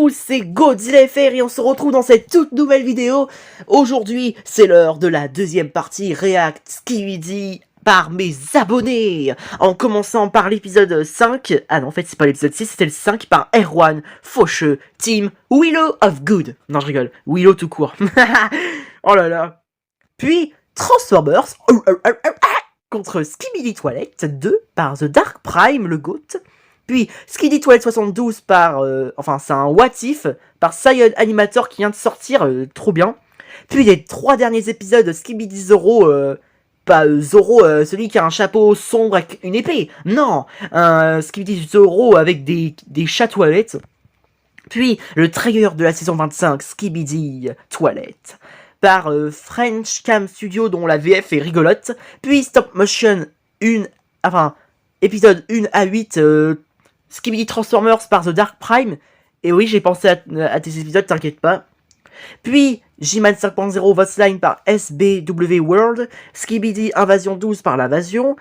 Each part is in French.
tous, c'est Godzilla FR et on se retrouve dans cette toute nouvelle vidéo. Aujourd'hui, c'est l'heure de la deuxième partie React Skibidi par mes abonnés. En commençant par l'épisode 5, ah non en fait c'est pas l'épisode 6, c'était le 5 par Erwan, Faucheux, Team Willow of Good. Non je rigole, Willow tout court. Oh là là. Puis Transformers contre Skibidi Toilette 2 par The Dark Prime, le GOAT. Puis Skibidi Toilette 72 par, enfin c'est un What If, par Scion Animator qui vient de sortir, trop bien. Puis les 3 derniers épisodes de Skibidi Zoro, pas Zoro, celui qui a un chapeau sombre avec une épée, non, Skibidi Zoro avec des chats toilettes. Puis le trailer de la saison 25, Skibidi Toilette, par French Cam Studio dont la VF est rigolote. Puis Stop Motion épisode 1 à 8, Skibidi Transformers par The Dark Prime. Et oui, j'ai pensé à tes épisodes, t'inquiète pas. Puis G-Man 5.0 Vossline par SBW World. Skibidi Invasion 12 par l'Invasion.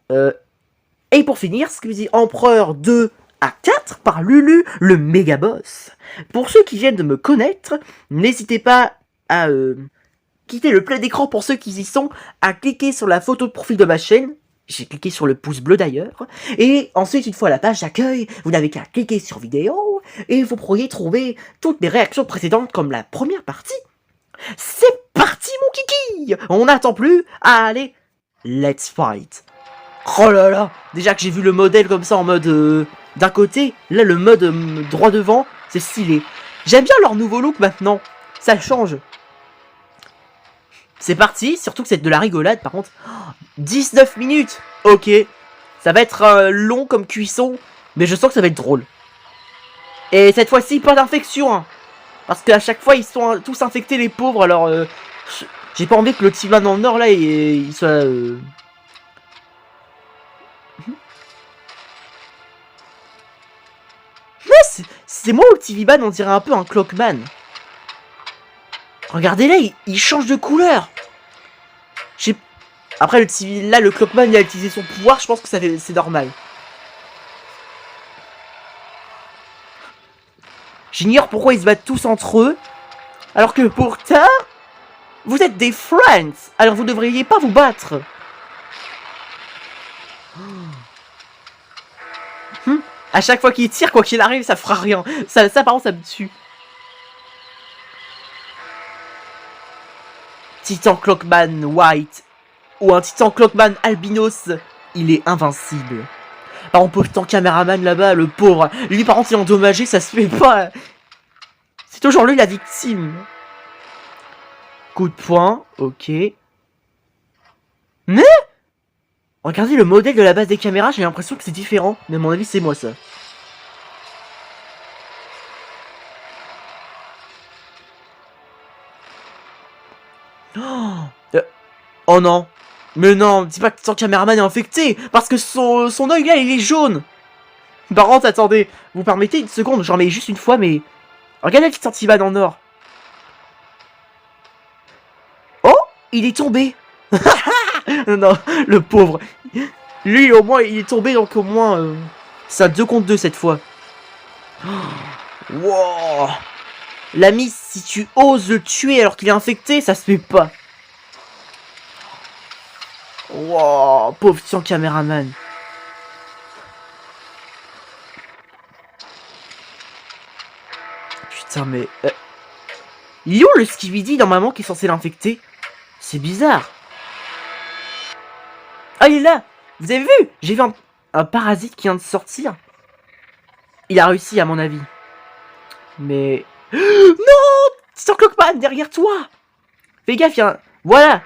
Et pour finir, Skibidi Empereur 2 à 4 par Lulu, le méga boss. Pour ceux qui viennent de me connaître, n'hésitez pas à quitter le play d'écran pour ceux qui y sont, à cliquer sur la photo de profil de ma chaîne. J'ai cliqué sur le pouce bleu d'ailleurs. Et ensuite, une fois la page d'accueil, vous n'avez qu'à cliquer sur vidéo et vous pourriez trouver toutes mes réactions précédentes comme la première partie. C'est parti mon kiki! On n'attend plus. Allez, let's fight. Oh là là, déjà que j'ai vu le modèle comme ça en mode d'un côté, là le mode droit devant, c'est stylé. J'aime bien leur nouveau look maintenant, ça change. C'est parti, surtout que c'est de la rigolade par contre. 19 minutes, ok. Ça va être long comme cuisson, mais je sens que ça va être drôle. Et cette fois-ci, pas d'infection, hein, parce qu'à chaque fois, ils sont tous infectés, les pauvres, alors... j'ai pas envie que le Tiban dans le Nord, là, il soit... C'est moi ou le Tiban, on dirait un peu un Clockman. Regardez là, il change de couleur. Après, là, le Clockman, il a utilisé son pouvoir, je pense que c'est normal. J'ignore pourquoi ils se battent tous entre eux, alors que pourtant, vous êtes des friends, alors vous ne devriez pas vous battre. À chaque fois qu'il tire, quoi qu'il arrive, ça fera rien. Ça par contre, ça me tue. Titan Clockman White ou un Titan Clockman Albinos, il est invincible. Par contre, pauvre caméraman là-bas, le pauvre, lui par contre il est endommagé, ça se fait pas. C'est toujours lui la victime. Coup de poing, ok. Mais regardez le modèle de la base des caméras, j'ai l'impression que c'est différent. Mais à mon avis, c'est moi ça. Oh non. Mais non, dis pas que ton caméraman est infecté, parce que son œil là, il est jaune. Par contre, attendez, vous permettez une seconde, j'en mets juste une fois, mais... Regardez le petit Tiban en or. Oh, il est tombé. Non, le pauvre. Lui, au moins, il est tombé, donc au moins... c'est un 2 contre 2 cette fois. Wow. L'ami, si tu oses le tuer alors qu'il est infecté, ça se fait pas. Wow, pauvre petit caméraman. Putain, mais... il est où le Skibidi, normalement, qui est censé l'infecter? C'est bizarre. Ah, il est là. Vous avez vu? J'ai vu un parasite qui vient de sortir. Il a réussi, à mon avis. Mais... non! Titan Clockman, derrière toi! Fais gaffe, voilà!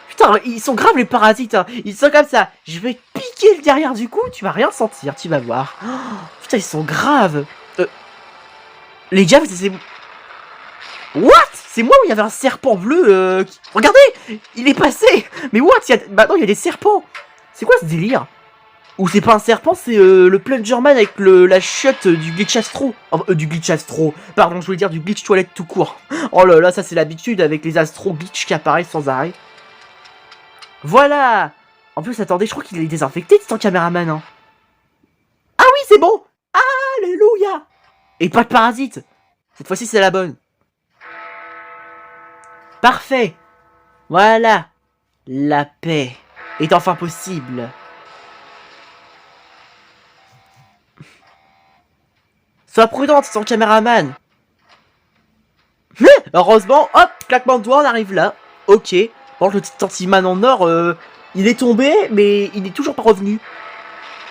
Putain, ils sont graves les parasites, hein. Ils sont comme ça. Je vais te piquer le derrière du coup, tu vas rien sentir, tu vas voir. Oh, putain, ils sont graves. Les gars, c'est... What? C'est moi où il y avait un serpent bleu Regardez! Il est passé! Mais what? Maintenant, il y a des serpents. C'est quoi ce délire? Ou c'est pas un serpent, c'est le Plungerman avec la chiotte du Glitch Astro. Du Glitch Astro. Pardon, je voulais dire du Glitch Toilette tout court. Oh là là, ça c'est l'habitude avec les Astro Glitch qui apparaissent sans arrêt. Voilà! En plus, attendez, je crois qu'il est désinfecté, Titan caméraman, hein. Ah oui, c'est bon! Alléluia! Et pas de parasite. Cette fois-ci, c'est la bonne. Parfait. Voilà. La paix est enfin possible. Sois prudente, son caméraman. Heureusement, hop, claquement de doigts, on arrive là. Ok. Bon, le petit Tantiman en or, il est tombé, mais il n'est toujours pas revenu.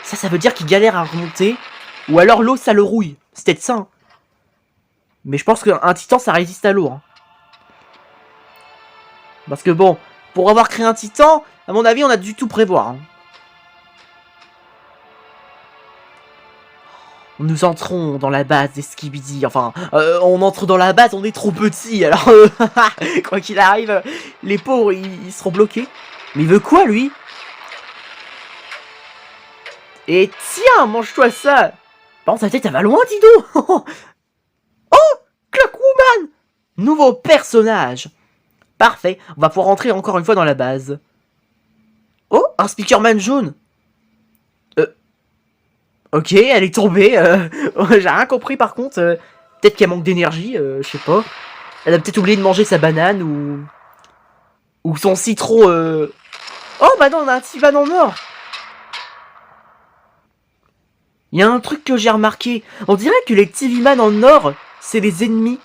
Ça veut dire qu'il galère à remonter. Ou alors l'eau, ça le rouille. C'est peut-être ça. Hein. Mais je pense qu'un titan, ça résiste à l'eau. Hein. Parce que bon, pour avoir créé un titan, à mon avis, on a dû tout prévoir. Hein. Nous entrons dans la base des Skibidi. Enfin, on entre dans la base, on est trop petit. Alors, quoi qu'il arrive, les pauvres, ils seront bloqués. Mais il veut quoi, lui? Et tiens, mange-toi ça. Par contre, sa tête, elle va loin, dis donc. Oh, Clockwoman. Nouveau personnage. Parfait, on va pouvoir rentrer encore une fois dans la base. Oh, un Speakerman jaune. Ok, elle est tombée. J'ai rien compris par contre. Peut-être qu'elle manque d'énergie, je sais pas. Elle a peut-être oublié de manger sa banane ou son citron. Oh bah non, on a un Tiban en or. Il y a un truc que j'ai remarqué. On dirait que les TV-Man en or, c'est les ennemis.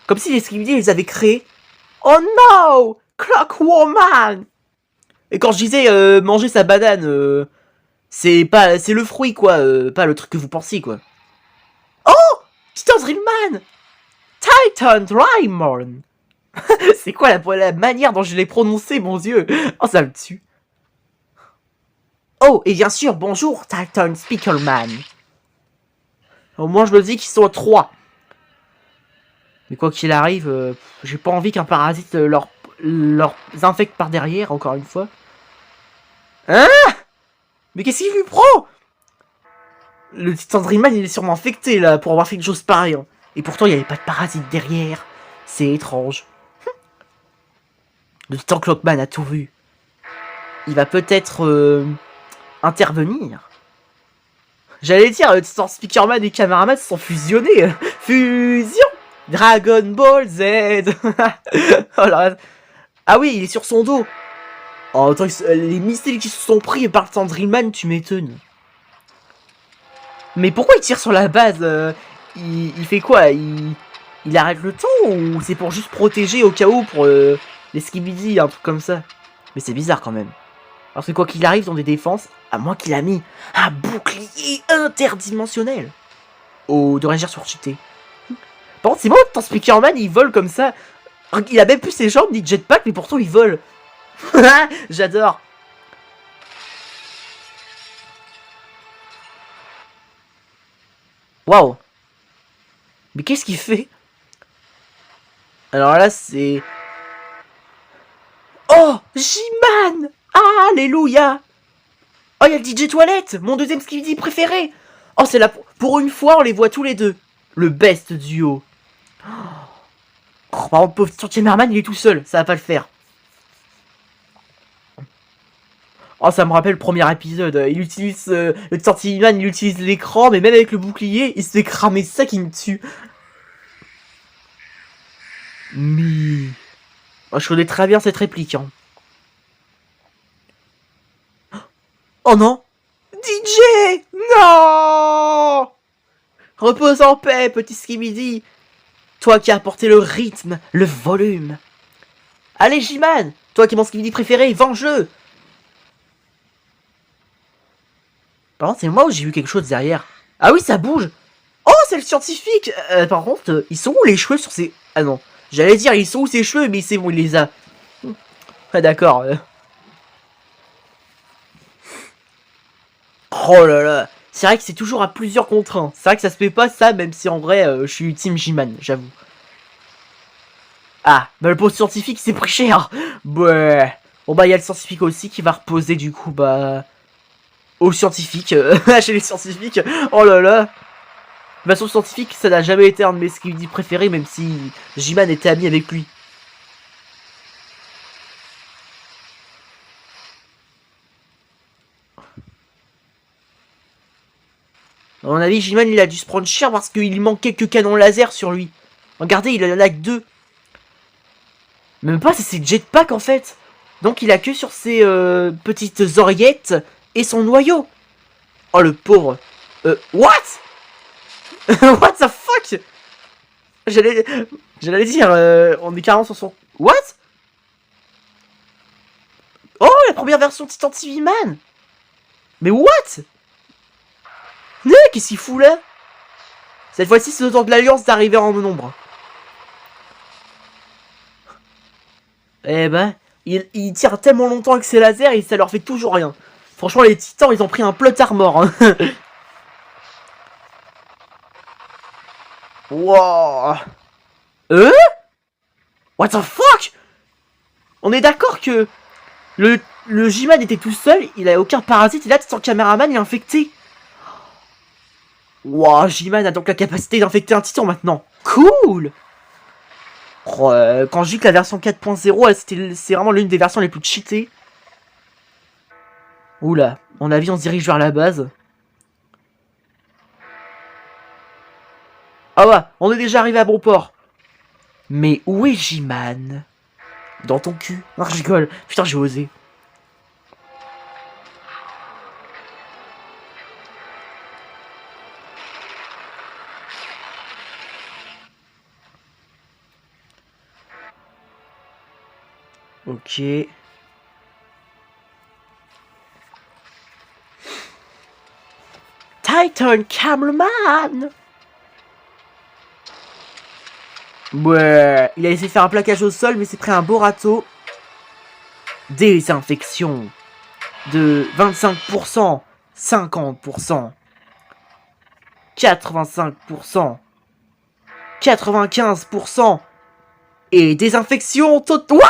Comme si les Skibidi les avaient créés. Oh no, Clockwoman. Et quand je disais manger sa banane, c'est le fruit quoi, pas le truc que vous pensiez quoi. Oh, Titan Drillman. Titan Drymon. C'est quoi la manière dont je l'ai prononcé, mon dieu. Oh, ça me tue. Oh, et bien sûr, bonjour, Titan Speakerman. Au moins, je me dis qu'ils sont trois. Mais quoi qu'il arrive, j'ai pas envie qu'un parasite leur infecte par derrière, encore une fois. Hein? Mais qu'est-ce qu'il lui prend? Le Titan Drillman, il est sûrement infecté, là, pour avoir fait une chose pareille. Hein. Et pourtant, il n'y avait pas de parasite derrière. C'est étrange. Le Titan Clockman a tout vu. Il va peut-être intervenir. J'allais dire, le Titan Speakerman et Cameraman se sont fusionnés. Fusion Dragon Ball Z. Oh là. Ah oui, il est sur son dos. Oh, attends, les missiles qui se sont pris par le Titan Drillman, tu m'étonnes. Mais pourquoi il tire sur la base il fait quoi il arrête le temps ou c'est pour juste protéger au cas où pour les Skibidi, un truc comme ça? Mais c'est bizarre quand même. Parce que quoi qu'il arrive dans des défenses, à moins qu'il a mis un bouclier interdimensionnel. Oh, de réagir sur cheaté. Par contre, c'est bon, ton Speakerman, il vole comme ça. Il a même plus ses jambes ni de jetpack, mais pourtant il vole. J'adore. Waouh. Mais qu'est-ce qu'il fait? Alors là, c'est... Oh, J-Man. Alléluia. Oh, il y a le DJ Toilette, mon deuxième Skibidi préféré. Oh, c'est là pour une fois, on les voit tous les deux. Le best duo. Oh, par contre, pauvre Merman, il est tout seul, ça va pas le faire. Oh, ça me rappelle le premier épisode. Il utilise le Tortillman, il utilise l'écran, mais même avec le bouclier, il se fait cramer ça qui me tue. Mais... Oh, je connais très bien cette réplique. Hein. Oh non! DJ! Non! Repose en paix, petit Skibidi. Toi qui as apporté le rythme, le volume. Allez, J-Man! Toi qui est mon Skibidi préféré, venge-le! Par contre, c'est moi où j'ai vu quelque chose derrière. Ah oui, ça bouge! Oh, c'est le scientifique! Par contre, ils sont où les cheveux sur ses... Ah non. J'allais dire, ils sont où ses cheveux, mais c'est bon, il les a. Ah d'accord. Oh là là. C'est vrai que c'est toujours à plusieurs contre 1. C'est vrai que ça se fait pas ça, même si en vrai, je suis Team J-Man, j'avoue. Ah, bah le poste scientifique, c'est pris cher. Ouais. Bon bah, il y a le scientifique aussi qui va reposer du coup, bah... Au scientifique. Chez les scientifiques. Oh là là. De façon scientifique, ça n'a jamais été un de mes skills préférés, même si J-Man était ami avec lui. À mon avis, J-Man, il a dû se prendre cher parce qu'il lui manque quelques canons laser sur lui. Regardez, il en a que 2. Même pas, c'est ses jetpacks en fait. Donc il a que sur ses petites oreillettes et son noyau. Oh le pauvre. What? What the fuck? J'allais dire, on est carrément sur son... What? Oh, la première version de Titan TV Man. Mais what? Qu'est-ce qu'il fout là? Cette fois-ci, c'est le temps de l'Alliance d'arriver en nombre. Eh ben, ils tirent tellement longtemps avec ses lasers et ça leur fait toujours rien. Franchement, les titans, ils ont pris un plot armor. Hein. Wow. What the fuck? On est d'accord que le J-Man était tout seul, il a aucun parasite, et là, son caméraman est infecté. Wow, J-Man a donc la capacité d'infecter un titan maintenant. Cool. Oh, quand je dis que la version 4.0, c'est vraiment l'une des versions les plus cheatées. Oula, à mon avis, on se dirige vers la base. Ah ouais, on est déjà arrivé à bon port. Mais où est J-Man? Dans ton cul. Non, je rigole. Putain, j'ai osé. Ok. Titan Cameraman. Ouais, il a essayé de faire un plaquage au sol, mais c'est pris un beau râteau. Désinfection de 25%, 50%, 85%, 95% et désinfection totale. What?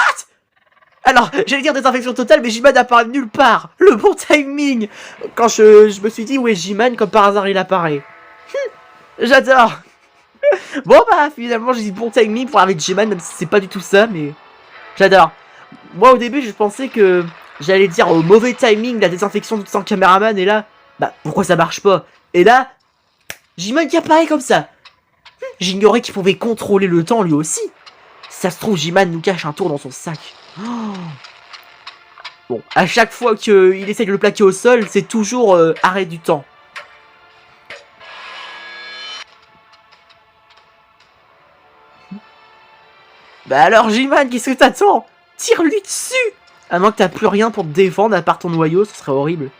Alors, j'allais dire désinfection totale, mais J-Man apparaît nulle part. Le bon timing. Quand je me suis dit, où est J-Man, comme par hasard, il apparaît. J'adore. Bon, bah, finalement, j'ai dit bon timing pour arriver de J-Man, même si c'est pas du tout ça, mais j'adore. Moi, au début, je pensais que j'allais dire au mauvais timing la désinfection tout sans caméraman, et là, bah, pourquoi ça marche pas? Et là, J-Man qui apparaît comme ça. J'ignorais qu'il pouvait contrôler le temps lui aussi. Si ça se trouve, J-Man nous cache un tour dans son sac. Oh. Bon, à chaque fois qu'il essaie de le plaquer au sol, c'est toujours arrêt du temps. Bah alors, J-Man, qu'est-ce que t'attends? Tire-lui dessus! À moins que t'as plus rien pour te défendre à part ton noyau, ce serait horrible.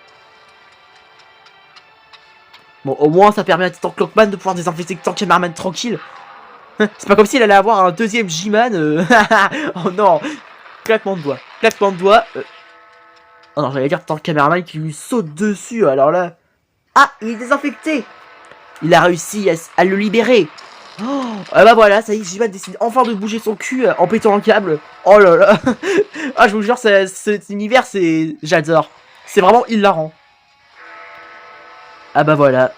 Bon, au moins, ça permet à Titan Clockman de pouvoir désinfecter Titan Cameraman tranquille. C'est pas comme s'il allait avoir un deuxième J-Man. Oh non! Claquement de doigts. Claquement de doigts. Oh non, j'allais dire Titan Cameraman qui lui saute dessus, alors là... Ah, il est désinfecté! Il a réussi à le libérer. Oh, ah bah voilà, ça y est, J-Man décide enfin de bouger son cul en pétant un câble. Oh là là. Ah, je vous jure, cet univers, c'est... J'adore. C'est vraiment hilarant. Ah bah voilà.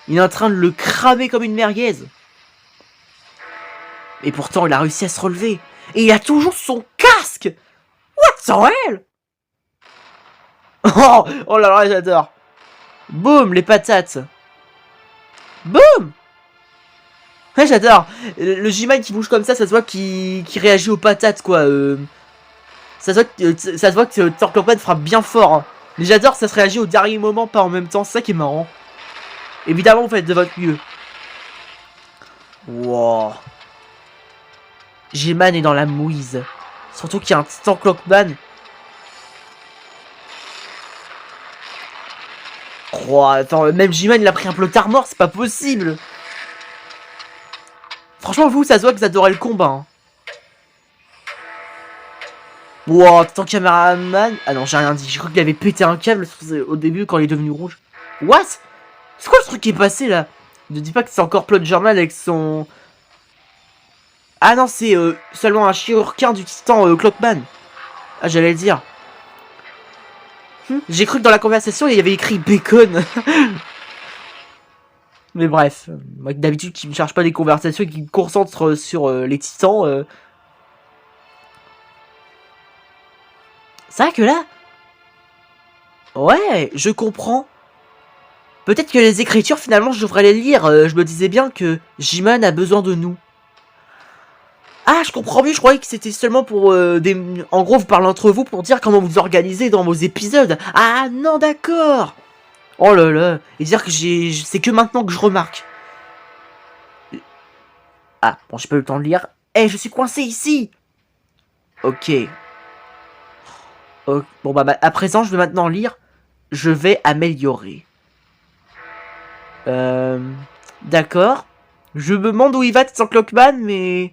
Il est en train de le cramer comme une merguez. Et pourtant, il a réussi à se relever. Et il a toujours son casque. What the hell? Oh, oh là là, j'adore. Boum, les patates. Boum. Ouais, j'adore. Le J-Man qui bouge comme ça se voit qu'il réagit aux patates, quoi. Ça se voit que Torclopman frappe bien fort. Hein. Mais j'adore, ça se réagit au dernier moment, pas en même temps. C'est ça qui est marrant. Évidemment, vous faites de votre mieux. Wow. J-Man est dans la mouise. Surtout qu'il y a un Titan Clockman. Oh, attends, même J-Man il a pris un plot armor, c'est pas possible. Franchement, vous, ça se voit que vous adorez le combat. Hein. Wow, Titan Cameraman. Ah non, j'ai rien dit. J'ai cru qu'il avait pété un câble au début quand il est devenu rouge. What? C'est quoi le truc qui est passé là? Ne dis pas que c'est encore Plot Journal avec son... Ah non, c'est seulement un chirurgien du Titan Clockman. Ah, j'allais le dire. J'ai cru que dans la conversation, il y avait écrit bacon. Mais bref, moi d'habitude qui me charge pas des conversations et qui me concentre sur les titans. C'est vrai que là... Ouais, je comprends. Peut-être que les écritures, finalement, je devrais les lire. Je me disais bien que J-Man a besoin de nous. Ah, je comprends mieux, je croyais que c'était seulement pour des... En gros, vous parlez entre vous pour dire comment vous organisez dans vos épisodes. Ah non, d'accord. Oh là là. Et dire que c'est que maintenant que je remarque. Ah, bon, j'ai pas eu le temps de lire. Eh, je suis coincé ici. Ok. Bon, bah, à présent, je vais maintenant lire. Je vais améliorer. D'accord. Je me demande où il va, sans Clockman, mais...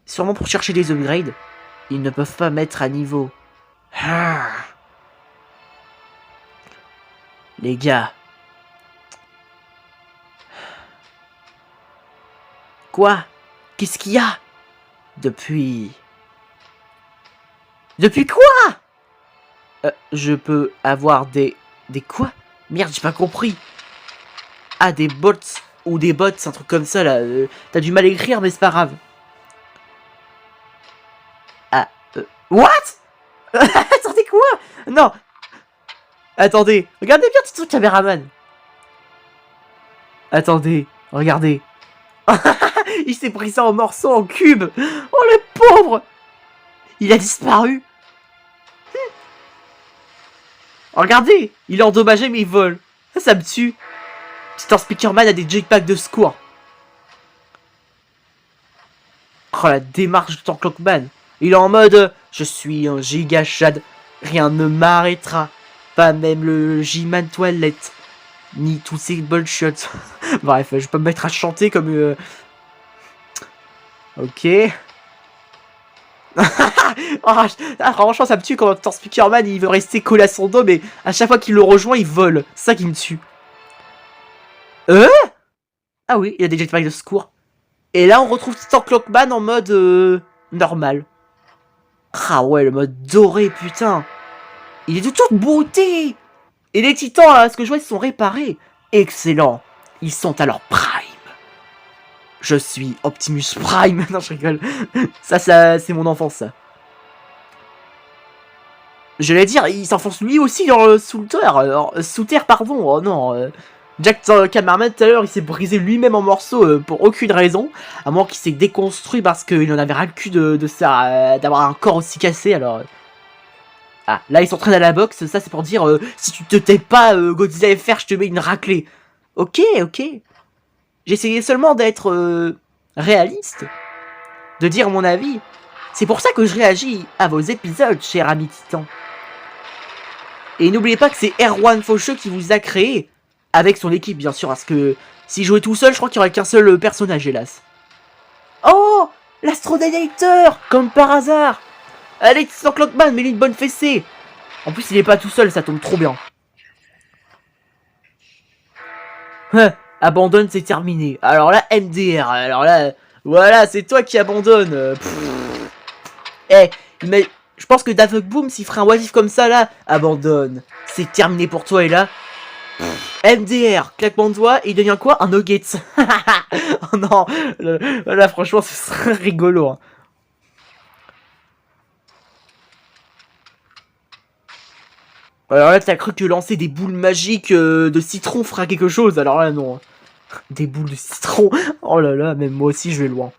Sûrement pour chercher des upgrades. Ils ne peuvent pas mettre à niveau. Ah. Les gars. Quoi? Qu'est-ce qu'il y a? Depuis quoi? Je peux avoir des quoi? Merde, j'ai pas compris. Ah, des bots ou des bots, un truc comme ça là. T'as du mal à écrire, mais c'est pas grave. Ah, what? Attendez quoi? Non. Attendez, regardez bien tout ce caméraman. Attendez, regardez. Il s'est pris ça en morceaux, en cubes. Oh le pauvre. Il a disparu. Regardez, il est endommagé mais il vole. Ça me tue. Titan Speakerman a des jetpacks de secours. Oh la démarche de Titan Clockman. Il est en mode je suis un giga Chad. Rien ne m'arrêtera. Pas même le J-Man toilette. Ni tous ces bullshit. Bref, je vais pas me mettre à chanter comme... Ok. Oh, franchement, ça me tue quand Titan Speakerman il veut rester collé à son dos, mais à chaque fois qu'il le rejoint, il vole. C'est ça qui me tue. Ah oui, il y a des jetpacks de secours. Et là, on retrouve Titan Clockman en mode normal. Ah ouais, le mode doré, putain. Il est de toute beauté. Et les titans, à ce que je vois, ils sont réparés. Excellent. Ils sont à leur prime. Je suis Optimus Prime. Non, je rigole. Ça c'est mon enfance, ça. Je vais dire, il s'enfonce lui aussi dans sous terre. Sous terre, pardon. Oh non. Jack Cameron, tout à l'heure, il s'est brisé lui-même en morceaux pour aucune raison. À moins qu'il s'est déconstruit parce qu'il en avait ras le cul de ça, d'avoir un corps aussi cassé, alors... Ah, là, ils s'entraînent à la boxe. Ça, c'est pour dire, si tu te tais pas, Godzilla FR, je te mets une raclée. Ok, ok. J'essayais seulement d'être réaliste. De dire mon avis. C'est pour ça que je réagis à vos épisodes, cher ami Titan. Et n'oubliez pas que c'est Erwan Faucheux qui vous a créé. Avec son équipe, bien sûr, parce que s'il jouait tout seul, je crois qu'il n'y aurait qu'un seul personnage, hélas. Oh, l'Astrodénator, comme par hasard. Allez, Titan Clockman, mets-lui une bonne fessée. En plus, il est pas tout seul, ça tombe trop bien. Abandonne, c'est terminé. Alors là, MDR, alors là, voilà, c'est toi qui abandonne. Eh, mais je pense que Daft Boom, s'il ferait un oisif comme ça, là, abandonne. C'est terminé pour toi, et là... MDR, claquement de doigts, et il devient quoi? Un Nuggets. Oh non, là, franchement, ce serait rigolo. Hein. Alors là, t'as cru que lancer des boules magiques de citron fera quelque chose. Alors là, non. Des boules de citron. Oh là là, même moi aussi, je vais loin.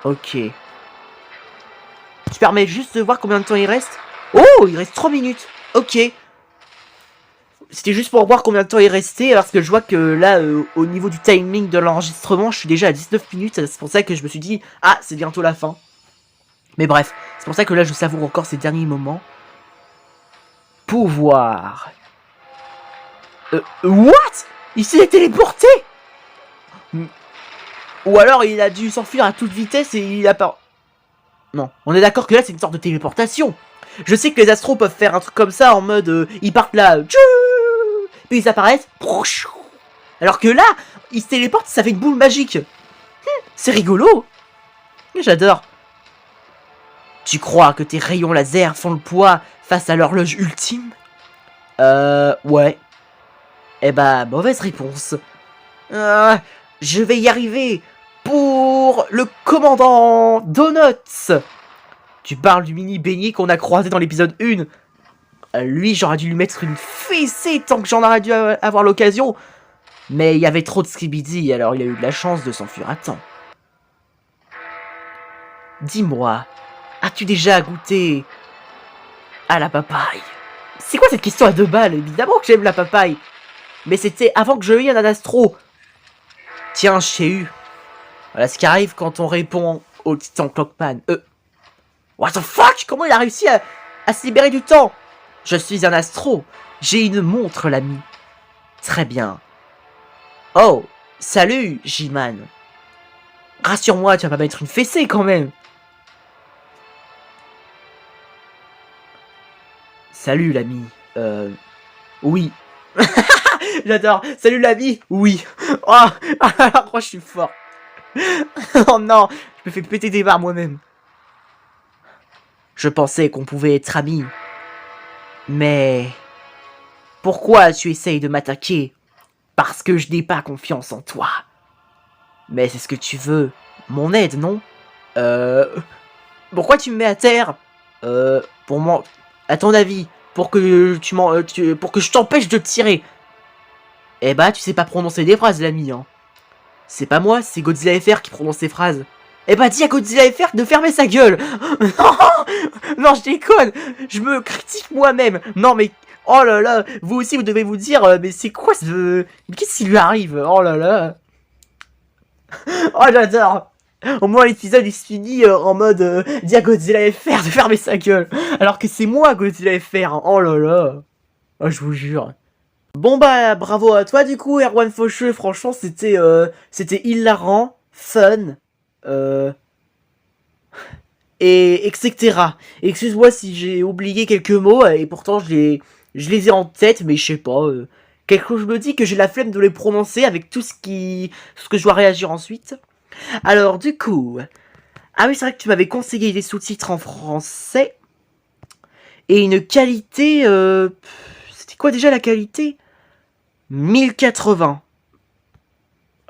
Ok. Tu permets juste de voir combien de temps il reste? Oh, il reste 3 minutes. Ok. C'était juste pour voir combien de temps il restait, parce que je vois que là, au niveau du timing de l'enregistrement, je suis déjà à 19 minutes. C'est pour ça que je me suis dit, ah, c'est bientôt la fin. Mais bref, c'est pour ça que là, je savoure encore ces derniers moments. Pouvoir. What? Il s'est téléporté? Ou alors il a dû s'enfuir à toute vitesse et il a pas... Non, on est d'accord que là c'est une sorte de téléportation. Je sais que les astros peuvent faire un truc comme ça en mode... ils partent là... puis ils apparaissent... Alors que là, ils se téléportent, ça fait une boule magique. C'est rigolo. J'adore. Tu crois que tes rayons laser font le poids face à l'horloge ultime? Ouais. Eh bah, mauvaise réponse. Je vais y arriver. Pour le commandant Donuts. Tu parles du mini beignet qu'on a croisé dans l'épisode 1. Lui, j'aurais dû lui mettre une fessée tant que j'en aurais dû avoir l'occasion. Mais il y avait trop de skibidi, alors il a eu de la chance de s'enfuir à temps. Dis-moi, as-tu déjà goûté à la papaye? C'est quoi cette question à 2 balles? Évidemment que j'aime la papaye. Mais c'était avant que je aie un astro. Tiens, je t'ai eu. Voilà ce qui arrive quand on répond au titan Clockman. What the fuck? Comment il a réussi à se libérer du temps? Je suis un astro. J'ai une montre, l'ami. Très bien. Oh, salut, J-Man. Rassure-moi, tu vas pas mettre une fessée quand même. Salut, l'ami. Oui. J'adore. Salut, l'ami. Oui. Oh, alors je suis fort. Oh non, je me fais péter des barres moi-même. Je pensais qu'on pouvait être amis. Mais... pourquoi tu essayes de m'attaquer? Parce que je n'ai pas confiance en toi. Mais c'est ce que tu veux. Mon aide, non? Pourquoi tu me mets à terre? Pour moi... à ton avis, pour que pour que je t'empêche de tirer. Eh bah, tu sais pas prononcer des phrases, l'ami, hein. C'est pas moi, c'est Godzilla FR qui prononce ces phrases. Eh bah, dis à Godzilla FR de fermer sa gueule. Non, je déconne. Je me critique moi-même. Non, mais... oh là là, vous aussi, vous devez vous dire, mais c'est quoi ce... mais qu'est-ce qui lui arrive? Oh là là. Oh, j'adore. Au moins, l'épisode, il se finit en mode, dis à Godzilla FR de fermer sa gueule. Alors que c'est moi, Godzilla FR. Hein. Oh là là. Oh, je vous jure. Bon bah bravo à toi du coup Erwan Faucheux, franchement c'était hilarant, fun, et etc. Excuse-moi si j'ai oublié quelques mots et pourtant je les ai en tête mais je sais pas, quelque chose me dit que j'ai la flemme de les prononcer avec tout ce que je dois réagir ensuite. Alors du coup, ah oui c'est vrai que tu m'avais conseillé des sous-titres en français et une qualité, c'était quoi déjà la qualité? 1080.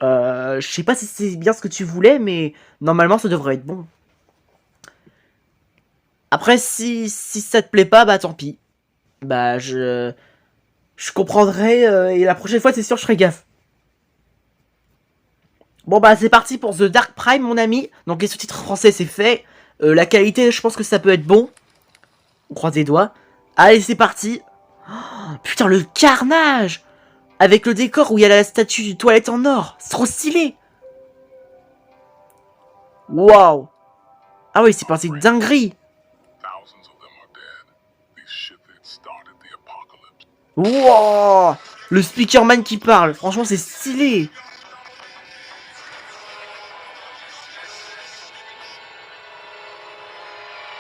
Je sais pas si c'est bien ce que tu voulais, mais normalement ça devrait être bon. Après, si ça te plaît pas, bah tant pis. Bah je comprendrai, et la prochaine fois c'est sûr je ferai gaffe. Bon bah c'est parti pour The Dark Prime mon ami. Donc les sous-titres français c'est fait. La qualité je pense que ça peut être bon. On croise les doigts. Allez c'est parti. Oh, putain le carnage. Avec le décor où il y a la statue du toilette en or. C'est trop stylé. Waouh. Ah oui, c'est passé de dinguerie. Wow. Le speakerman qui parle. Franchement, c'est stylé.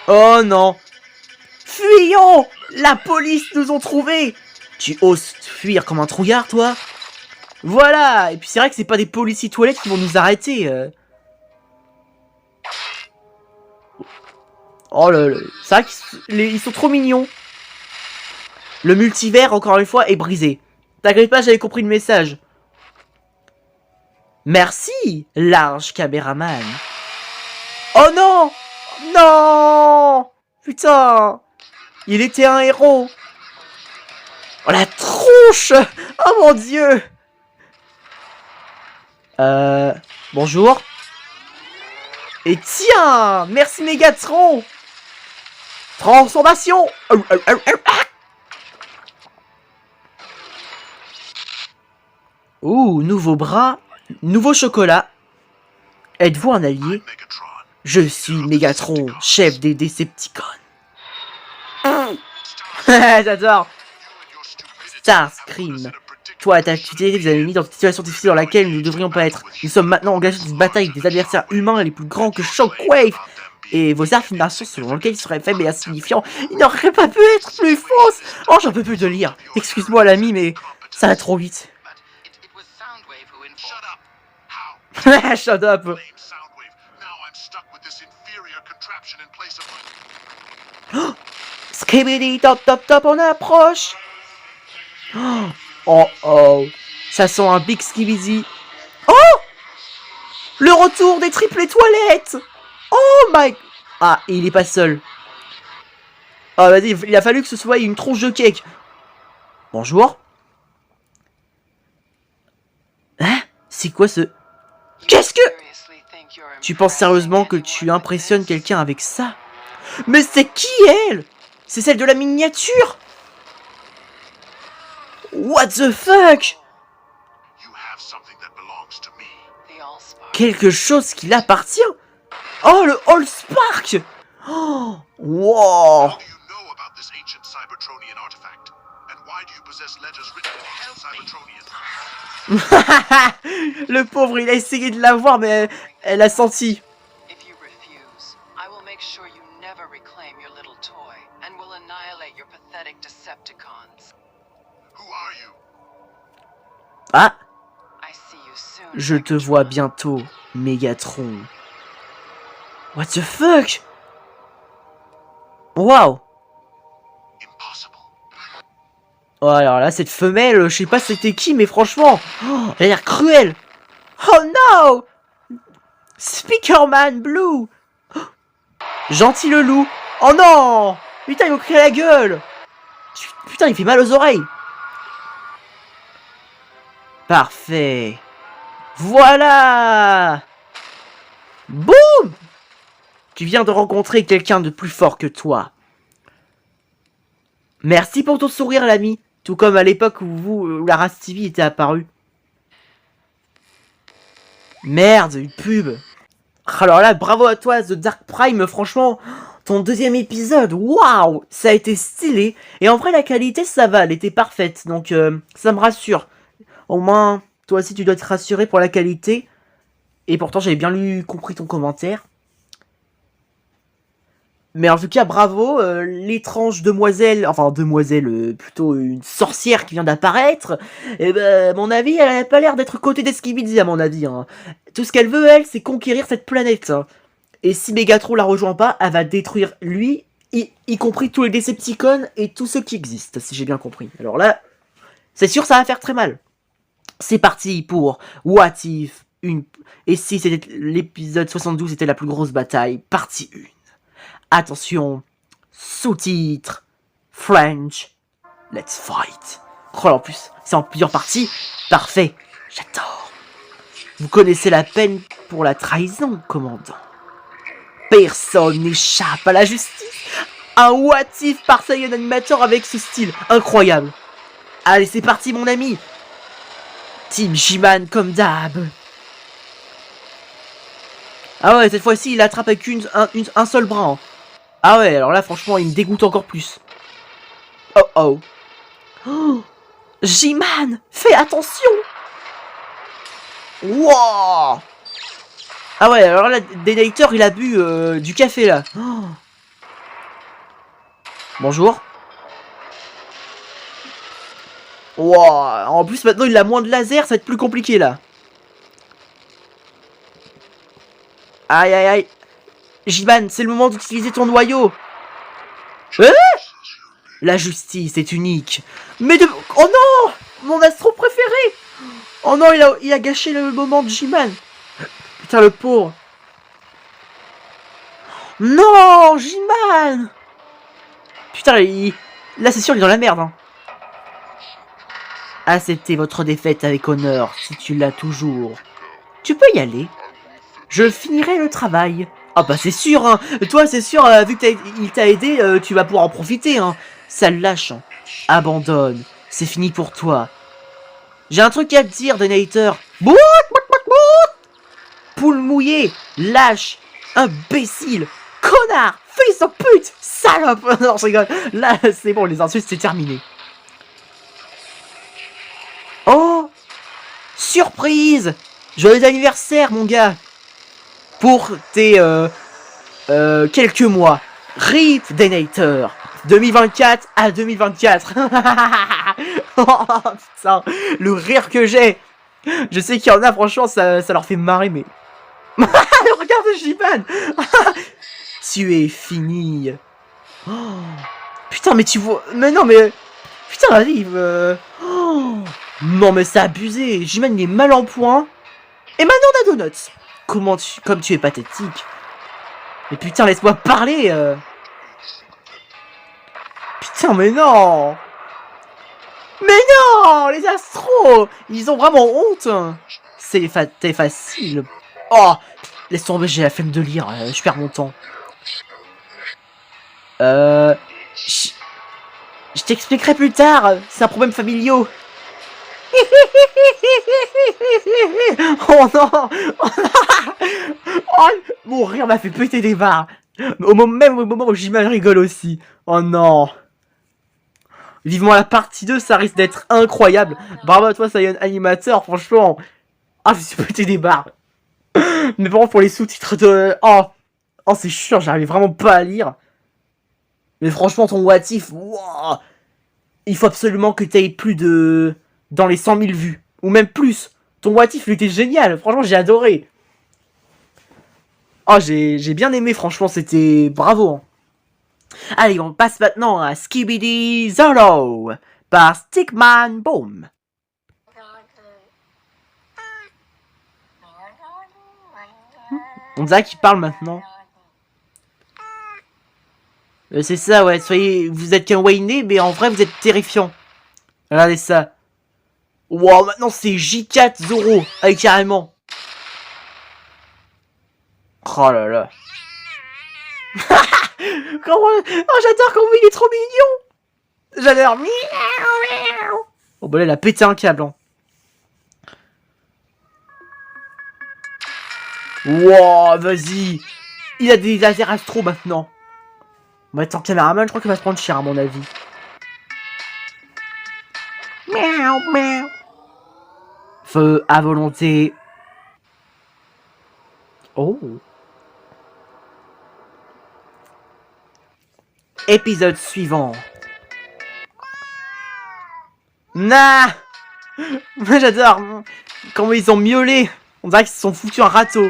Oh non. Fuyons. La police nous ont trouvés. Tu oses fuir comme un trouillard, toi? Voilà. Et puis c'est vrai que c'est pas des policiers toilettes qui vont nous arrêter. Oh là là. C'est vrai qu'ils sont trop mignons. Le multivers, encore une fois, est brisé. T'inquiète pas, j'avais compris le message. Merci, large caméraman. Oh non. Non. Putain. Il était un héros. Oh la tronche. Oh mon dieu. Bonjour. Et tiens. Merci Megatron. Transformation. Ouh, nouveau bras. Nouveau chocolat. Êtes-vous un allié? Je suis Megatron, chef des Decepticons. J'adore. Starscream. Toi et ta activité, vous avez mis dans une situation difficile dans laquelle nous ne devrions pas être. Nous sommes maintenant engagés dans une bataille avec des adversaires humains les plus grands que Shockwave. Et vos affirmations selon lesquelles ils seraient faibles et insignifiants, ils n'auraient pas pu être plus fausses. Oh, j'en peux plus de lire. Excuse-moi l'ami, mais ça va trop vite. Shut up. Oh, Skibidi top top top, on approche. Oh oh, ça sent un big skibidi. Oh, le retour des triplées toilettes. Oh my. Ah, et il est pas seul. Oh, vas-y, il a fallu que ce soit une tronche de cake. Bonjour. Hein? C'est quoi ce... Qu'est-ce que... Tu penses sérieusement que tu impressionnes quelqu'un avec ça? Mais c'est qui elle? C'est celle de la miniature? What the fuck? Quelque chose qui l'appartient? Oh, le Allspark! Oh, wow! Le pauvre, il a essayé de la voir, mais elle a senti. Ah! Je te vois bientôt, Megatron. What the fuck? Wow! Oh, alors là, cette femelle, je sais pas c'était qui, mais franchement, oh, elle a l'air cruelle. Oh no! Speakerman Blue! Oh, gentil le loup. Oh non! Putain, il m'a crié la gueule. Putain, il fait mal aux oreilles. Parfait. Voilà! Boum! Tu viens de rencontrer quelqu'un de plus fort que toi. Merci pour ton sourire, l'ami. Tout comme à l'époque où la race TV était apparue. Merde, une pub. Alors là, bravo à toi, The Dark Prime. Franchement, ton deuxième épisode, waouh, ça a été stylé. Et en vrai, la qualité, ça va, elle était parfaite. Donc, ça me rassure. Au moins, toi aussi, tu dois te rassurer pour la qualité. Et pourtant, j'avais bien compris ton commentaire. Mais en tout cas, bravo, l'étrange demoiselle, enfin demoiselle, plutôt une sorcière qui vient d'apparaître, et ben, à mon avis, elle a pas l'air d'être côté des Skibidi, à mon avis. Hein. Tout ce qu'elle veut, elle, c'est conquérir cette planète. Hein. Et si Megatron la rejoint pas, elle va détruire lui, y compris tous les Decepticons et tous ceux qui existent, si j'ai bien compris. Alors là, c'est sûr, ça va faire très mal. C'est parti pour What If, et si c'était l'épisode 72, c'était la plus grosse bataille, partie 1. Attention, sous-titres, French, let's fight. Oh, en plus, c'est en plusieurs parties. Parfait, j'adore. Vous connaissez la peine pour la trahison, commandant. Personne n'échappe à la justice. Un what if par Saiyan Animator avec ce style incroyable. Allez, c'est parti, mon ami. Team G-Man comme d'hab. Ah ouais, cette fois-ci, il attrape avec un seul bras. Ah ouais, alors là, franchement, il me dégoûte encore plus. Oh oh. Oh, G-Man, fais attention. Wow. Ah ouais, alors là, Denator, il a bu du café, là. Oh. Bonjour. Wow. En plus, maintenant, il a moins de laser, ça va être plus compliqué, là. Aïe, aïe, aïe. G-Man, c'est le moment d'utiliser ton noyau. La justice est unique. Mais de... Oh non! Mon astro préféré! Oh non, il a gâché le moment de G-Man. Putain, le pauvre. Non, G-Man! Putain, là, c'est sûr, il est dans la merde. Hein. Acceptez votre défaite avec honneur, si tu l'as toujours. Tu peux y aller. Je finirai le travail. Ah bah c'est sûr, hein. Toi c'est sûr, vu qu'il t'a aidé, tu vas pouvoir en profiter, hein. Ça le lâche, hein. Abandonne, c'est fini pour toi. J'ai un truc à te dire, Denator. Poule mouillée, lâche, imbécile, connard, fils de pute, salope. Non, je rigole. Là, c'est bon, les insultes, c'est terminé. Oh, surprise. Joyeux anniversaire, mon gars. Pour tes quelques mois. RIP Denator 2024 à 2024. Oh putain, le rire que j'ai. Je sais qu'il y en a, franchement, ça leur fait marrer, mais... Regarde G-Man. Tu es fini. Oh. Putain, mais tu vois... Mais non, mais... Putain, vas-y, oh. Non, mais c'est abusé. G-Man, il est mal en point. Et maintenant, on a Donuts. Comme tu es pathétique. Mais putain, laisse-moi parler. Putain, mais non! Mais non! Les astros! Ils ont vraiment honte! C'était facile. Oh! Laisse tomber, j'ai la flemme de lire, je perds mon temps. Je t'expliquerai plus tard, c'est un problème familial. Oh non! Oh, mon rire m'a fait péter des barres. Même au moment où j'imagine rigole aussi. Oh non! Vivement la partie 2, ça risque d'être incroyable. Bravo à toi, Saiyan animateur, franchement. Ah, je me suis pété des barres. Mais par contre, pour les sous-titres de... Oh, c'est chiant, j'arrive vraiment pas à lire. Mais franchement, ton what if, wow, il faut absolument que tu aies plus de... dans les 100 000 vues. Ou même plus. Ton what if, il était génial. Franchement, j'ai adoré. Oh, j'ai bien aimé, franchement, c'était... Bravo. Hein. Allez, on passe maintenant à Skibidi Zoro par Stickman Boom. On dirait qu'il parle maintenant. C'est ça, ouais. Vous êtes qu'un Wayne, mais en vrai, vous êtes terrifiant. Regardez ça. Wow, maintenant c'est J4 Zoro. Allez, carrément. Oh là là. Oh, j'adore comment il est trop mignon. J'adore. Oh, bah là, il a pété un câble. Hein. Wow, vas-y. Il a des lasers astro maintenant. On va être en caméraman, je crois qu'il va se prendre cher à mon avis. Miaou, miaou. Feu à volonté. Oh. Épisode suivant. Nah. Moi j'adore. Comment ils ont miaulé. On dirait qu'ils se sont foutus un râteau.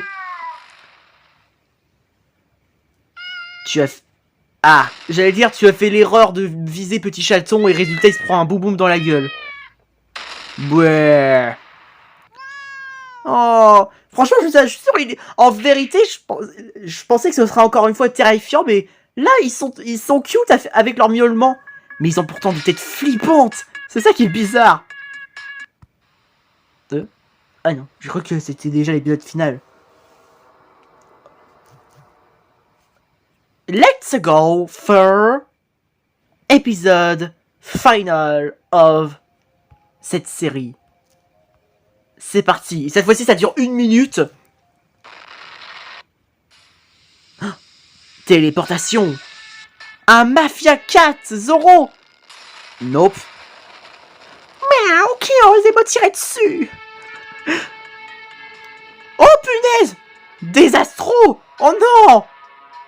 Tu as... Ah, j'allais dire, tu as fait l'erreur de viser petit chaton et résultat, il se prend un boum dans la gueule. Ouais. Oh, franchement, je suis sûr, en vérité, je pensais que ce serait encore une fois terrifiant, mais là, ils sont cute avec leur miaulement. Mais ils ont pourtant des têtes flippantes. C'est ça qui est bizarre. Ah non, je crois que c'était déjà l'épisode final. Let's go for épisode final of cette série. C'est parti. Cette fois-ci, ça dure 1 minute. Oh, téléportation. Un Mafia 4, Zoro. Nope. Miaou, qui a osé me tirer dessus? Oh punaise! Des astros! Oh non!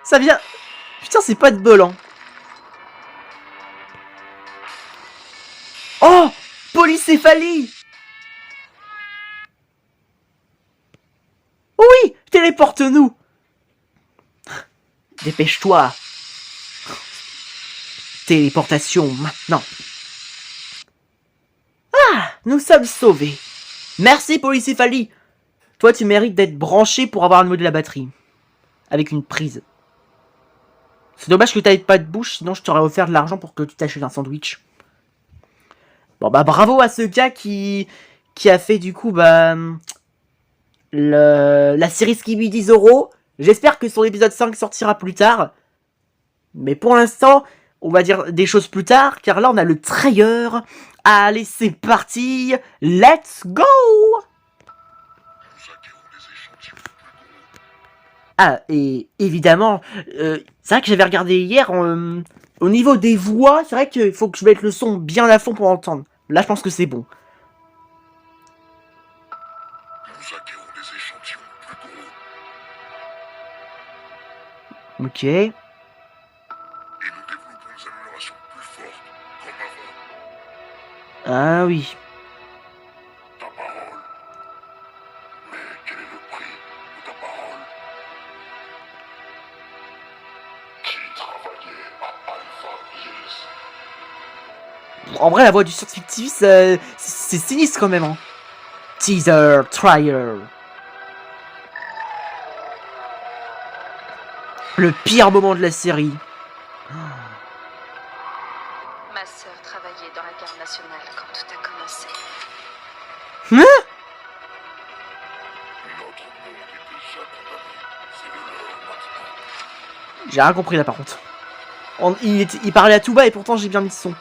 Ça vient... Putain, c'est pas de bol, hein. Oh! Polycéphalie! Oui! Téléporte-nous! Dépêche-toi! Téléportation, maintenant! Ah! Nous sommes sauvés! Merci, Polycéphalie! Toi, tu mérites d'être branché pour avoir un niveau de la batterie. Avec une prise. C'est dommage que tu n'avais pas de bouche, sinon je t'aurais offert de l'argent pour que tu t'achètes un sandwich. Bon bah bravo à ce gars qui a fait du coup bah la série Skibidi Zoro. J'espère que son épisode 5 sortira plus tard. Mais pour l'instant, on va dire des choses plus tard, car là on a le trailer. Allez, c'est parti, let's go! Ah, et évidemment, c'est vrai que j'avais regardé hier, au niveau des voix, c'est vrai qu'il faut que je mette le son bien à fond pour entendre. Là, je pense que c'est bon. Ok. Et nous développons des améliorations plus fortes, comme avant. Ah oui. Ta parole. Mais quel est le prix de ta parole? Qui travaillait à Alpha Yes? En vrai, la voix du scientifique, c'est sinistre quand même. Hein. Teaser, trailer. Le pire moment de la série. nationale quand tout a commencé. Hein? Notre monde est déjà condamné. C'est le leur maintenant. J'ai rien compris là par contre. Il parlait à tout bas et pourtant j'ai bien mis le son.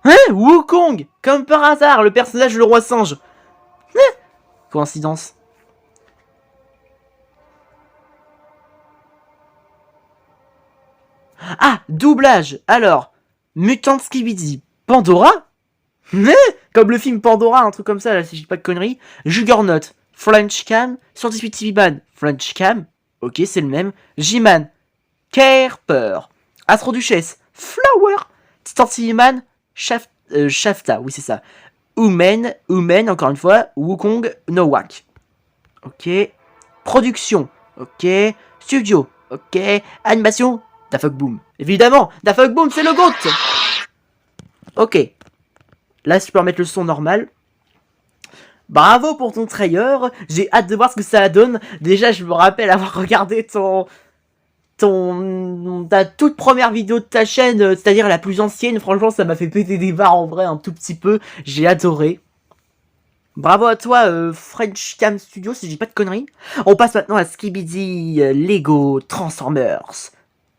Hein? Wukong! Comme par hasard, le personnage de le roi singe. Hein? Coïncidence. Ah, doublage. Alors, Mutant Skibidi, Pandora? Mais comme le film Pandora, un truc comme ça, là, si je dis pas de conneries. Juggernaut, French Cam, Scientific TV Ban, French Cam. Ok, c'est le même. G-Man, Kerper, Astro Duchesse, Flower, Titan TV Man, Shafta, oui c'est ça. Umen, encore une fois. Wukong, Nowak. Ok. Production, ok. Studio, ok. Animation, Da Fuck Boom. Évidemment, Da Fuck Boom, c'est le GOAT. Ok. Là, je peux remettre le son normal. Bravo pour ton trailer. J'ai hâte de voir ce que ça donne. Déjà, je me rappelle avoir regardé ta toute première vidéo de ta chaîne, c'est-à-dire la plus ancienne. Franchement, ça m'a fait péter des barres en vrai un tout petit peu. J'ai adoré. Bravo à toi, French Cam Studio, si je dis pas de conneries. On passe maintenant à Skibidi Lego Transformers.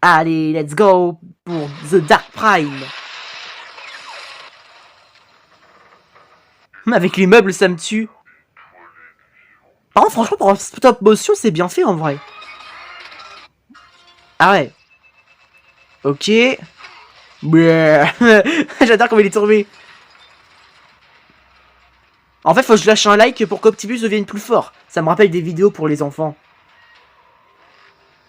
Allez, let's go pour The Dark Prime. Avec les meubles, ça me tue. Par contre, franchement, pour un stop motion, c'est bien fait en vrai. Ah ouais. Ok. J'adore comment il est tombé. En fait, faut que je lâche un like pour qu'Optimus devienne plus fort. Ça me rappelle des vidéos pour les enfants.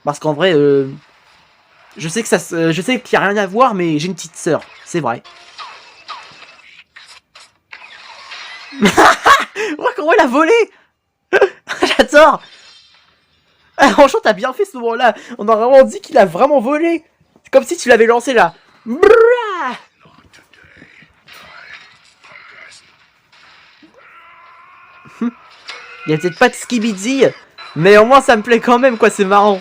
Parce qu'en vrai, je sais que je sais qu'il n'y a rien à voir, mais j'ai une petite sœur. C'est vrai. Ouais, comment elle a volé. J'adore. Ah, franchement, t'as bien fait ce moment-là. On a vraiment dit qu'il a vraiment volé. C'est comme si tu l'avais lancé là. Brrrah. Il y a peut-être pas de Skibidi, mais au moins ça me plaît quand même, quoi, c'est marrant.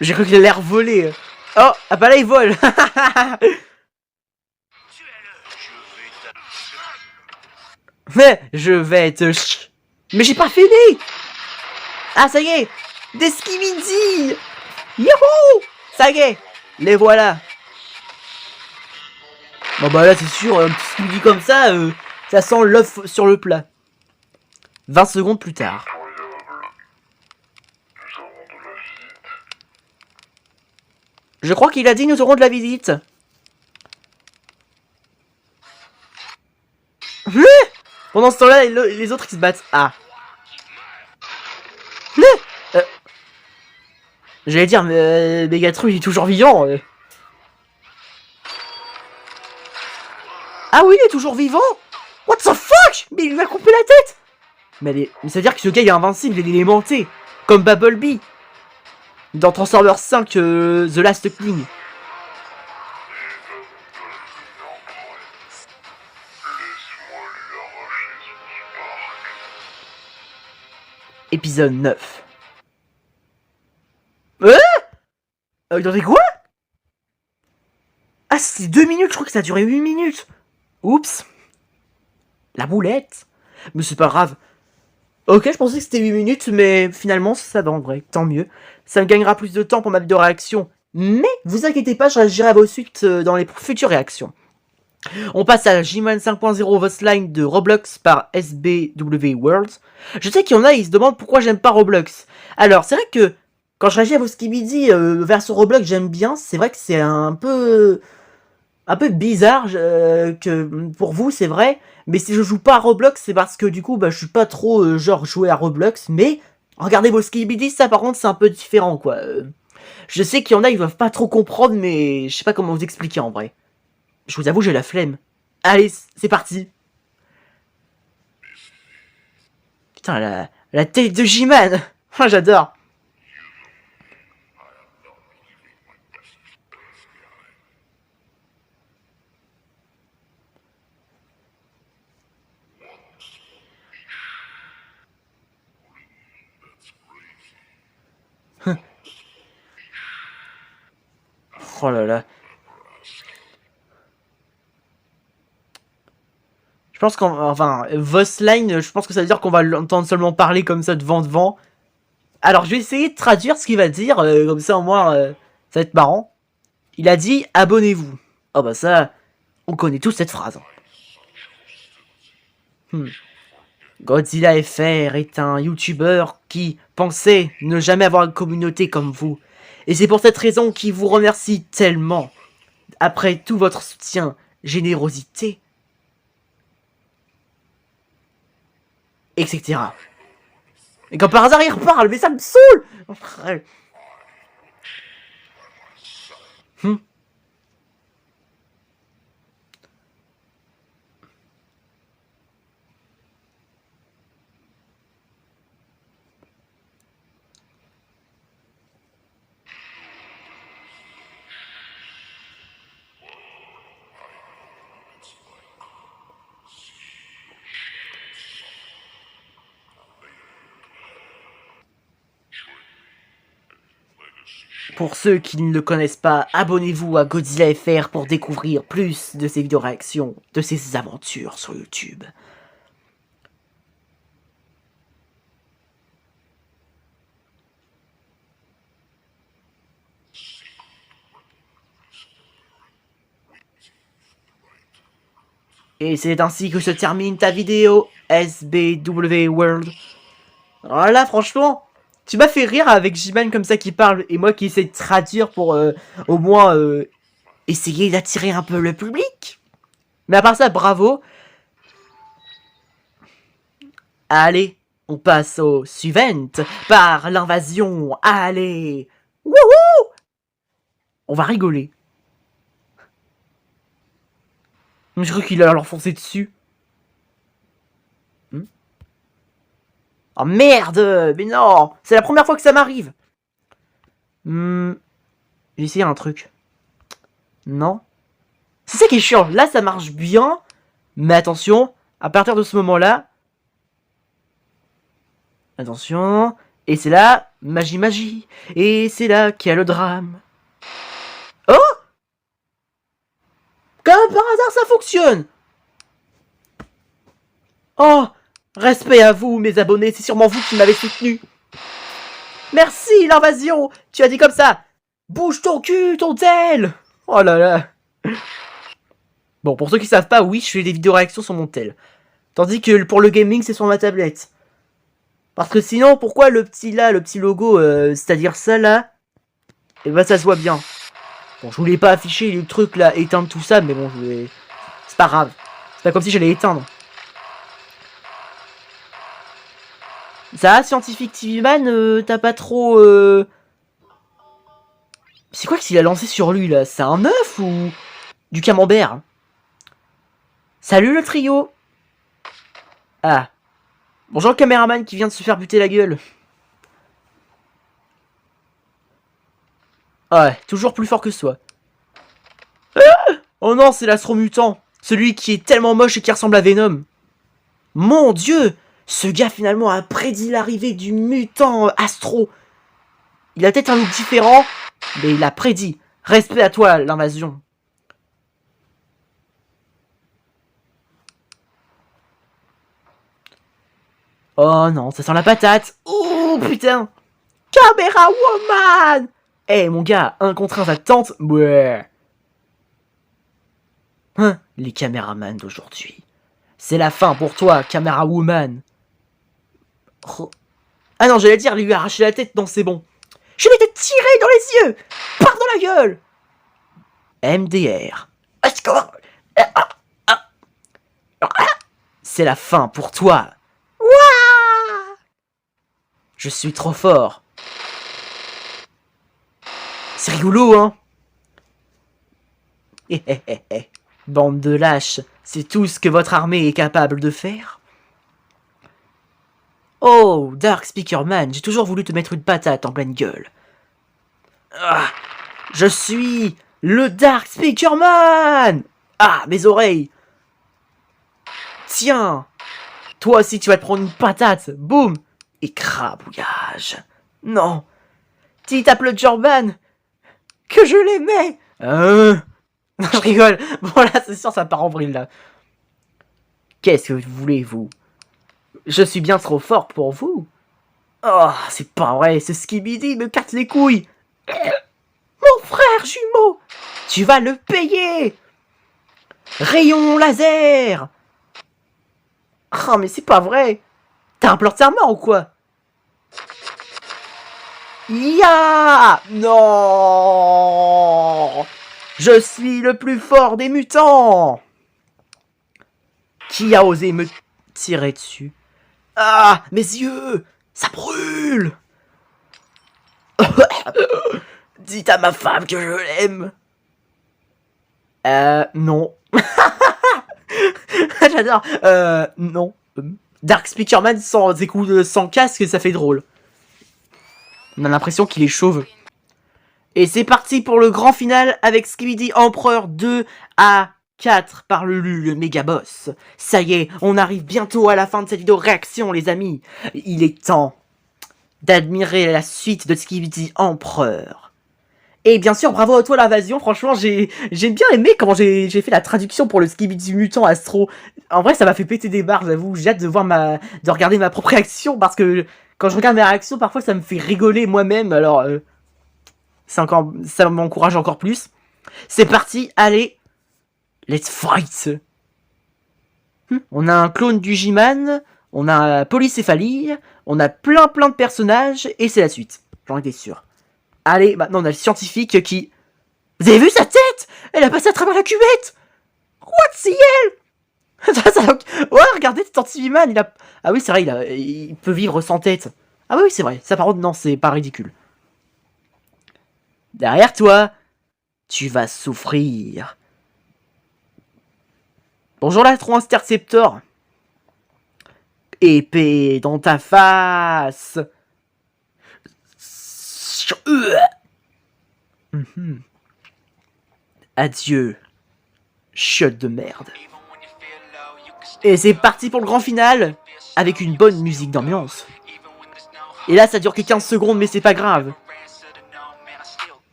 J'ai cru qu'il allait revoler. Oh, ah bah là il vole. Mais je vais te... Mais j'ai pas fini. Ah ça y est. Des Skibidi. Youhou. Ça y est. Les voilà. Bon bah là c'est sûr, un petit Skibidi comme ça, ça sent l'œuf sur le plat. 20 secondes plus tard. Je crois qu'il a dit nous aurons de la visite. Pendant ce temps-là, les autres ils se battent. Ah. J'allais dire, mais Megatron il est toujours vivant. Ah oui, il est toujours vivant. What the fuck. Mais il lui a coupé la tête. Mais ça veut dire que ce gars il est invincible, il est élémenté. Comme Bumblebee. Dans Transformers 5, The Last King. Épisode 9. Attendez quoi? Ah, c'est 2 minutes, je crois que ça a duré 8 minutes. Oups. La boulette. Mais c'est pas grave. Ok, je pensais que c'était 8 minutes, mais finalement, ça va en vrai, tant mieux. Ça me gagnera plus de temps pour ma vidéo réaction. Mais, vous inquiétez pas, je réagirai à vos suites dans les futures réactions. On passe à G-Man 5.0 Vostline de Roblox par SBW World. Je sais qu'il y en a, ils se demandent pourquoi j'aime pas Roblox. Alors, c'est vrai que, quand je réagis à vos Skibidi version Roblox, j'aime bien. C'est vrai que c'est un peu bizarre que pour vous, c'est vrai. Mais si je joue pas à Roblox, c'est parce que du coup, bah, je suis pas trop genre jouer à Roblox. Mais regardez vos Skibidi, ça par contre, c'est un peu différent, quoi. Je sais qu'il y en a, ils doivent pas trop comprendre, mais je sais pas comment vous expliquer en vrai. Je vous avoue, j'ai la flemme. Allez, c'est parti. Putain, la tête de G-Man. J'adore. Oh là là. Je pense enfin, Vossline, je pense que ça veut dire qu'on va l'entendre seulement parler comme ça devant. Alors, je vais essayer de traduire ce qu'il va dire, comme ça, au moins, ça va être marrant. Il a dit « Abonnez-vous ». Oh bah ça, on connaît tous cette phrase. Godzilla FR est un YouTuber qui pensait ne jamais avoir une communauté comme vous. Et c'est pour cette raison qu'il vous remercie tellement. Après tout votre soutien, générosité, etc. Et comme par hasard, il reparle, mais ça me saoule. Pour ceux qui ne le connaissent pas, abonnez-vous à Godzilla FR pour découvrir plus de ses vidéos réactions, de ses aventures sur YouTube. Et c'est ainsi que se termine ta vidéo, SBW World. Alors là, franchement, tu m'as fait rire avec J-Man comme ça qui parle, et moi qui essaie de traduire pour au moins essayer d'attirer un peu le public. Mais à part ça, bravo. Allez, on passe au suivant, par l'invasion. Allez, wouhou! On va rigoler. Je crois qu'il allait leur foncer dessus. Oh merde! Mais non! C'est la première fois que ça m'arrive! J'ai essayé un truc. Non? C'est ça qui est chiant. Là, ça marche bien. Mais attention, à partir de ce moment-là... Attention... Et c'est là, magie. Et c'est là qu'il y a le drame. Oh! Comme par hasard, ça fonctionne! Oh! Respect à vous, mes abonnés, c'est sûrement vous qui m'avez soutenu. Merci, l'invasion! Tu as dit comme ça. Bouge ton cul, ton tel! Oh là là. Bon, pour ceux qui savent pas, oui, je fais des vidéos réactions sur mon tel. Tandis que pour le gaming, c'est sur ma tablette. Parce que sinon, pourquoi le petit là, le petit logo, c'est-à-dire ça là, et bah ça se voit bien. Bon, je voulais pas afficher le truc là, éteindre tout ça, mais bon, je voulais... C'est pas grave. C'est pas comme si j'allais éteindre. Ça, Scientifique TV Man, t'as pas trop... C'est quoi qu'il a lancé sur lui, là? C'est un œuf ou... du camembert? Salut le trio! Ah. Bonjour le caméraman qui vient de se faire buter la gueule. Ouais, toujours plus fort que soi. Ah, oh non, c'est l'Astro Mutant. Celui qui est tellement moche et qui ressemble à Venom. Mon Dieu! Ce gars finalement a prédit l'arrivée du mutant Astro. Il a peut-être un look différent, mais il a prédit. Respect à toi, l'invasion. Oh non, ça sent la patate. Oh putain. Caméra Woman. Eh mon gars, 1 contre 1 ça tente. Ouais. Hein, les caméramans d'aujourd'hui. C'est la fin pour toi, Caméra Woman. Oh. Ah non, j'allais dire, lui arracher la tête, non c'est bon. Je vais te tirer dans les yeux. Pars dans la gueule. MDR. C'est la fin pour toi. Ouah, je suis trop fort. C'est rigolo, hein. Bande de lâches, c'est tout ce que votre armée est capable de faire. Oh, Dark Speakerman, j'ai toujours voulu te mettre une patate en pleine gueule. Ah, je suis le Dark Speakerman. Ah, mes oreilles. Tiens, toi aussi tu vas te prendre une patate. Boum. Écrabouillage. Non. Dis tape le Jordan. Que je l'aimais. Non, je rigole. Bon, là, c'est sûr, ça part en vrille, là. Qu'est-ce que vous voulez, vous? Je suis bien trop fort pour vous. Oh, c'est pas vrai, ce Skibidi me casse les couilles. Mon frère jumeau, tu vas le payer. Rayon laser. Oh, mais c'est pas vrai. T'as un plan de serment ou quoi? Ya! Non! Je suis le plus fort des mutants! Qui a osé me tirer dessus? Ah! Mes yeux! Ça brûle! Dites à ma femme que je l'aime! Non. J'adore. Non. Dark Speakerman sans casque, ça fait drôle. On a l'impression qu'il est chauve. Et c'est parti pour le grand final avec Skibidi Empereur 2 à 4 par le méga boss. Ça y est, on arrive bientôt à la fin de cette vidéo réaction, les amis. Il est temps d'admirer la suite de Skibidi Empereur. Et bien sûr, bravo à toi l'invasion, franchement j'ai bien aimé comment j'ai fait la traduction pour le Skibidi Mutant Astro. En vrai ça m'a fait péter des barres, j'avoue, j'ai hâte de regarder ma propre réaction parce que quand je regarde mes réactions, parfois ça me fait rigoler moi-même, alors ça m'encourage encore plus. C'est parti, allez, let's fight. On a un clone du G-Man, on a Polycéphalie, on a plein de personnages, et c'est la suite, j'en étais sûr. Allez, maintenant on a le scientifique qui... Vous avez vu sa tête? Elle a passé à travers la cuvette. What the hell? Ouais, regardez, cet anti-man, il a... Ah oui, c'est vrai, il peut vivre sans tête. Ah oui, c'est vrai, ça par contre, non, c'est pas ridicule. Derrière toi, tu vas souffrir. Bonjour l'Astro Interceptor. Épée dans ta face. Adieu, chiotte de merde. Et c'est parti pour le grand final, avec une bonne musique d'ambiance. Et là, ça dure que 15 secondes, mais c'est pas grave.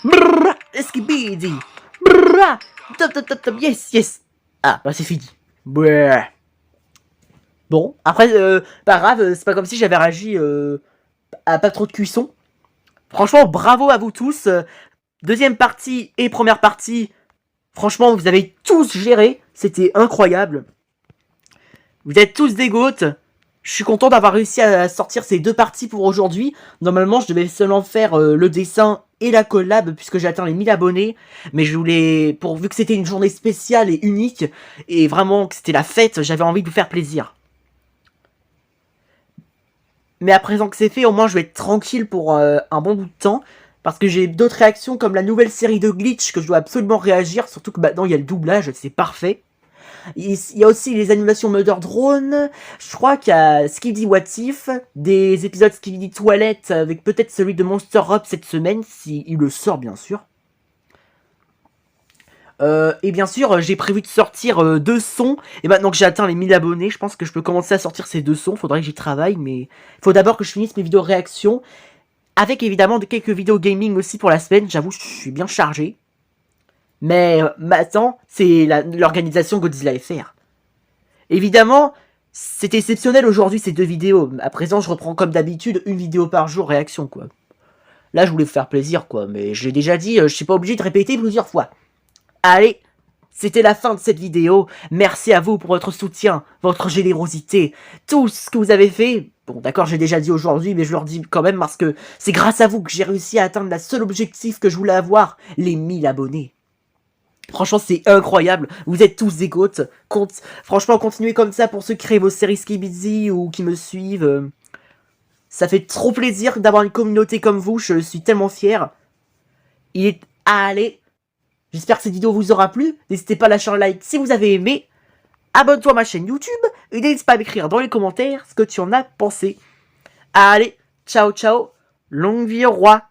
Brrr, Skibidi. Brrr, top, yes. Ah, bah c'est fini. Ouais. Bon, après, pas grave, c'est pas comme si j'avais réagi à pas trop de cuisson. Franchement, bravo à vous tous. Deuxième partie et première partie, franchement, vous avez tous géré. C'était incroyable. Vous êtes tous des goats. Je suis content d'avoir réussi à sortir ces deux parties pour aujourd'hui. Normalement, je devais seulement faire le dessin et la collab puisque j'ai atteint les 1000 abonnés. Mais je voulais, vu que c'était une journée spéciale et unique, et vraiment que c'était la fête, j'avais envie de vous faire plaisir. Mais à présent que c'est fait, au moins je vais être tranquille pour un bon bout de temps. Parce que j'ai d'autres réactions comme la nouvelle série de Glitch que je dois absolument réagir. Surtout que maintenant il y a le doublage, c'est parfait. Il y a aussi les animations Mother Drone. Je crois qu'il y a Skibidi What If. Des épisodes Skibidi Toilette avec peut-être celui de Monster Up cette semaine. S'il le sort bien sûr. Et bien sûr, j'ai prévu de sortir 2 sons. Et maintenant que j'ai atteint les 1000 abonnés, je pense que je peux commencer à sortir ces 2 sons. Faudrait que j'y travaille, mais il faut d'abord que je finisse mes vidéos réactions. Avec évidemment quelques vidéos gaming aussi pour la semaine. J'avoue, je suis bien chargé. Mais maintenant, c'est l'organisation Godzilla FR. Évidemment, c'est exceptionnel aujourd'hui ces 2 vidéos. À présent, je reprends comme d'habitude une vidéo par jour réaction, quoi. Là, je voulais vous faire plaisir, quoi. Mais je l'ai déjà dit, je suis pas obligé de répéter plusieurs fois. Allez, c'était la fin de cette vidéo. Merci à vous pour votre soutien, votre générosité, tout ce que vous avez fait. Bon, d'accord, j'ai déjà dit aujourd'hui, mais je le redis quand même parce que c'est grâce à vous que j'ai réussi à atteindre la seule objectif que je voulais avoir, les 1000 abonnés. Franchement, c'est incroyable. Vous êtes tous des goats. Franchement, continuez comme ça pour ceux qui créent vos séries Skibidi ou qui me suivent. Ça fait trop plaisir d'avoir une communauté comme vous. Je suis tellement fier. Allez. J'espère que cette vidéo vous aura plu. N'hésitez pas à lâcher un like si vous avez aimé. Abonne-toi à ma chaîne YouTube. Et n'hésite pas à m'écrire dans les commentaires ce que tu en as pensé. Allez, ciao. Longue vie au roi.